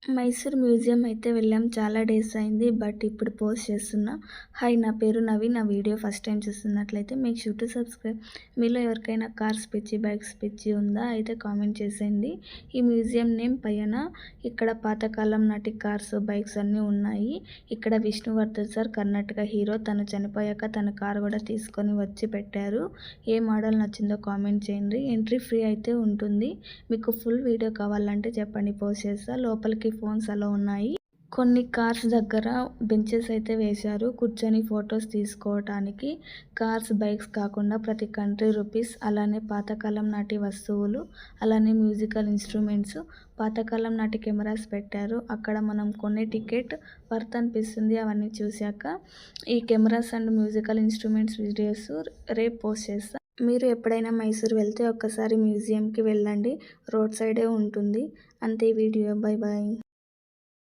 Mysore museum అయితే వెళ్ళాం. చాలా డేస్ అయింది. బట్ ఇప్పుడు పోస్ట్ చేస్తున్నా. హాయ్, నా పేరు నవి. నా వీడియో ఫస్ట్ టైం చూస్తున్నట్లయితే మేక్ షూర్ టు సబ్స్క్రైబ్. మీలో ఎవరికైనా కార్స్ పిచ్చి, బైక్స్ పిచ్చి ఉందా? అయితే కామెంట్ చేసేయండి. ఈ మ్యూజియం నేమ్ పయన. ఇక్కడ పాతకాలం నాటి కార్స్, బైక్స్ అన్నీ ఉన్నాయి. ఇక్కడ విష్ణువర్ధన్ సార్ కర్ణాటక హీరో. తను చనిపోయాక తన కారు కూడా తీసుకొని వచ్చి పెట్టారు. ఏ మోడల్ నచ్చిందో కామెంట్ చేయండి. ఎంట్రీ ఫ్రీ అయితే ఉంటుంది. మీకు ఫుల్ వీడియో కావాలంటే చెప్పండి, పోస్ట్ చేస్తా. లోపలికి ఫోన్స్ అలో ఉన్నాయి. కొన్ని కార్స్ దగ్గర బెంచెస్ అయితే వేశారు కూర్చొని ఫొటోస్ తీసుకోవటానికి. కార్స్, బైక్స్ కాకుండా ప్రతి కంట్రీ రూపీస్, అలానే పాతకాలం నాటి వస్తువులు, అలానే మ్యూజికల్ ఇన్స్ట్రుమెంట్స్, పాతకాలం నాటి కెమెరాస్ పెట్టారు. అక్కడ మనం కొనే టికెట్ వర్త్ అనిపిస్తుంది అవన్నీ చూశాక. ఈ cameras and musical instruments videos రేపు పోస్ట్ చేస్తా. మీరు ఎప్పుడైనా మైసూర్ వెళ్తే ఒక్కసారి మ్యూజియంకి వెళ్ళండి. రోడ్ సైడే ఉంటుంది. అంతే వీడియో. Bye bye.